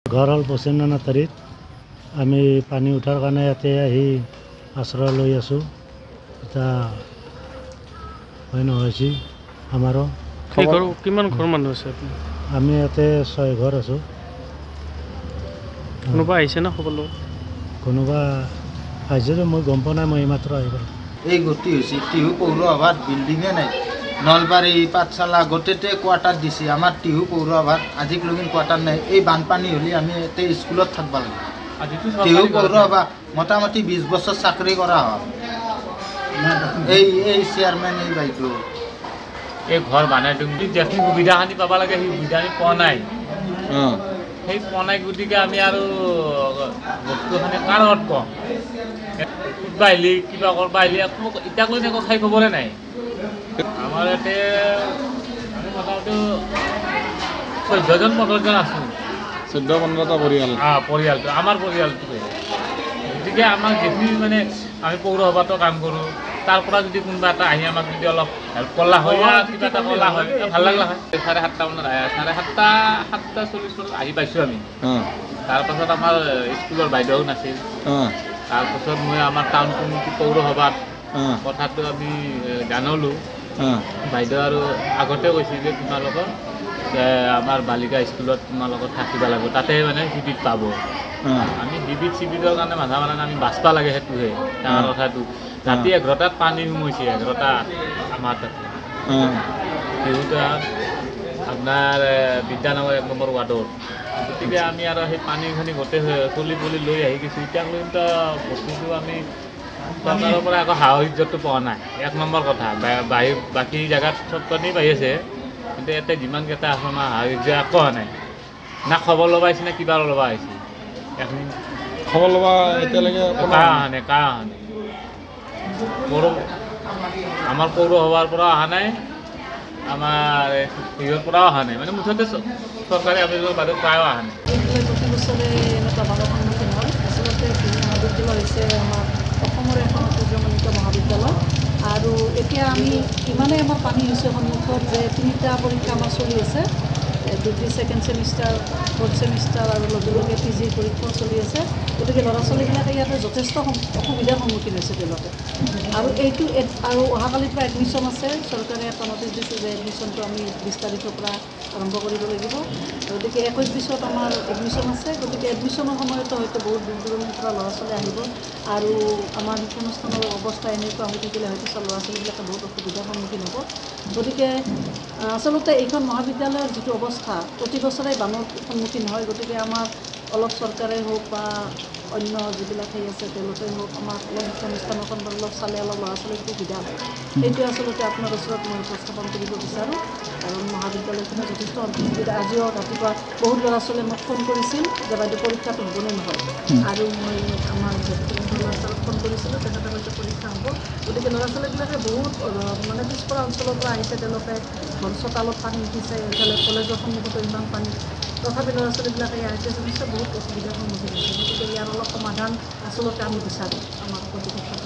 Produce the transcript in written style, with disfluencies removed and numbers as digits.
ঘৰ হ'ল পশ্চিমনাথৰিত আমি পানী উঠাৰ কাৰণে ইয়াতে আহি আশ্ৰয় লৈ আছোঁ। এটা হয় নহৈছে আমাৰো। কিমান ঘৰ মানুহ আছে? আমি ইয়াতে 6 ঘৰ আছোঁ। কোনোবা আহিছে না সকলো? কোনোবা আহিছে মই গম পোৱা নাই, মই এইমাত্ৰ আহি গ'লোঁ। এই গতি হৈছে টিহু পৌৰসভাত বিল্ডিঙে নাই, নলবাৰী পাঠশালা গোটেইতে কোৱাৰ্টাৰ দিছে। আমাৰ টিহু পৌৰসভাত আজিলৈকে কোৱাৰ্টাৰ নাই। এই বানপানী হ'লে আমি ইয়াতে স্কুলত থাকিব লাগে। টিহু পৌৰসভা মোটামুটি 20 বছৰ চাকৰি কৰা হয়। এই চেয়াৰমেন এই বাইদেউ এই ঘৰ বনাই দিম যিখিনি সুবিধাখিনি পাব লাগে সেই সুবিধাখিনি পোৱা নাই। সেই পোৱা নাই গতিকে আমি আৰু বস্তুখিনি কাৰণত কম ফুটবা আহিলে কিবা কৰিব আহিলে এতিয়াক লৈ একো খাই খবৰে নাই। আমাৰ ইয়াতে আমি মোটামুটি 14জন 15জন আছোঁ। 14-15টা পৰিয়াল। পৰিয়ালটো আমাৰ পৰিয়ালটোৱে। গতিকে আমাক যিখিনি মানে আমি পৌৰসভাতো কাম কৰোঁ, তাৰ পৰা যদি কোনোবা এটা আহি আমাক যদি অলপ হেল্প কৰলা হয়, কিবা এটা কৰলা হয়, ভাল লাগলা হয়। 7:30 মানত আহে, 7:40 আহি পাইছোঁ আমি। তাৰপাছত আমাৰ স্কুলৰ বাইদেউ নাছিল। তাৰপাছত মই আমাৰ টাউন কমিটি পৌৰসভাত কথাটো আমি জানালোঁ। বাইদেউ আৰু আগতে কৈছিল যে তোমালোকৰ আমাৰ বালিকা স্কুলত তোমালোকৰ থাকিব লাগিব, তাতে মানে শিবিৰ পাব। আমি শিবিৰৰ কাৰণে মাথা মাৰা আমি বাচবা লাগে, সেইটোহে ডাঙৰ কথাটো। ৰাতি 11টাত পানী সোমাইছে, 11টা আমাৰ তাতে সেইটা আপোনাৰ বিদ্যানগৰ 1 নম্বৰ ৱাৰ্ডত। গতিকে আমি আৰু সেই পানীখিনি গোটেই চলি পলি লৈ আহি গৈছোঁ। এতিয়ালৈকে বস্তুটো আমি চৰকাৰৰ পৰা একো সাহায্যটো পোৱা নাই। 1 নম্বৰ কথা। বাকী জেগাত চব পানী পাই আছে, কিন্তু ইয়াতে যিমানকেইটা আছে আমাৰ সাহায্য একো হোৱা নাই। না খবৰ ল'ব আহিছে না কিবা ল'ব আহিছে। খবৰ ল'ব এতিয়ালৈকে আমাৰ পৌৰসভাৰ পৰা অহা নাই, আমাৰ হেৰিৰ পৰাও অহা নাই। মানে মুঠতে চৰকাৰী আবেদনৰ বাদে প্ৰায় অহা নাই। প্ৰতি বছৰে এনেকুৱা বানৰ সন্মুখীন হয়। আচলতে মহাবিদ্যালয় হৈছে আমাৰ অসমৰ এখন ঐতিহ্যমণ্ডিত মহাবিদ্যালয়। আৰু এতিয়া আমি ইমানেই আমাৰ পানী হৈছে সন্মুখত যে 3টা পৰীক্ষা আমাৰ চলি আছে। Degree 2nd semester, 4th semester আৰু লগে লগে PG পৰীক্ষাও চলি আছে। গতিকে ল'ৰা ছোৱালীবিলাকে ইয়াতে যথেষ্ট অসুবিধাৰ সন্মুখীন হৈছে তেওঁলোকে। আৰু এইটো আৰু অহাকালিৰ পৰা এডমিশ্যন আছে। চৰকাৰে এটা নটিচ দিছে যে এডমিশ্যনটো আমি 20 তাৰিখৰ পৰা আৰম্ভ কৰিব লাগিব। গতিকে 21-20ত আমাৰ এডমিশ্যন আছে। গতিকে এডমিশ্যনৰ সময়তো হয়তো বহুত দূৰ দূৰণিৰ পৰা ল'ৰা ছোৱালী আহিব। আৰু আমাৰ শিক্ষানুষ্ঠানৰ অৱস্থা এনেকুৱা হৈ থাকিলে হয়তো ল'ৰা ছোৱালীবিলাকে বহুত অসুবিধাৰ সন্মুখীন হ'ব। গতিকে আচলতে এইখন মহাবিদ্যালয়ৰ যিটো অৱস্থা প্ৰতি বছৰে বানৰ সন্মুখীন হয়। গতিকে আমাৰ অলপ চৰকাৰে হওক বা অন্য যিবিলাক হেৰি আছে তেওঁলোকেই হওক, আমাৰ অলপ শিক্ষানুষ্ঠানখন অলপ চালে অলপ ল'ৰা ছোৱালীৰ সুবিধা হয়। সেইটোৱে আচলতে আপোনাৰ ওচৰত মই উপস্থাপন কৰিব বিচাৰোঁ। কাৰণ মহাবিদ্যালয়খনে যথেষ্ট অসুবিধা। আজিও ৰাতিপুৱা বহুত ল'ৰা ছোৱালীয়ে মোক ফোন কৰিছিল যে বাইদেউ পৰীক্ষাটো হ'বনে নহয়। আৰু মই আমাৰ ল'ৰা ছোৱালীক ফোন কৰিছিলোঁ, তেখেতে কৈছে পৰীক্ষা হ'ব। গতিকে ল'ৰা ছোৱালীবিলাকে বহুত মানে পিছপৰা অঞ্চলৰ পৰা আহিছে। তেওঁলোকে ঘৰ চোতালত পানী উঠিছে, এইফালে কলেজৰ সন্মুখতো ইমান পানী। তথাপি ল'ৰা ছোৱালীবিলাকে ইয়াতে যথেষ্ট বহুত অসুবিধাৰ সন্মুখীন হৈছে। গতিকে ইয়াৰ অলপ সমাধান আচলতে আমি বিচাৰোঁ আমাৰ কৰ্তৃপক্ষৰ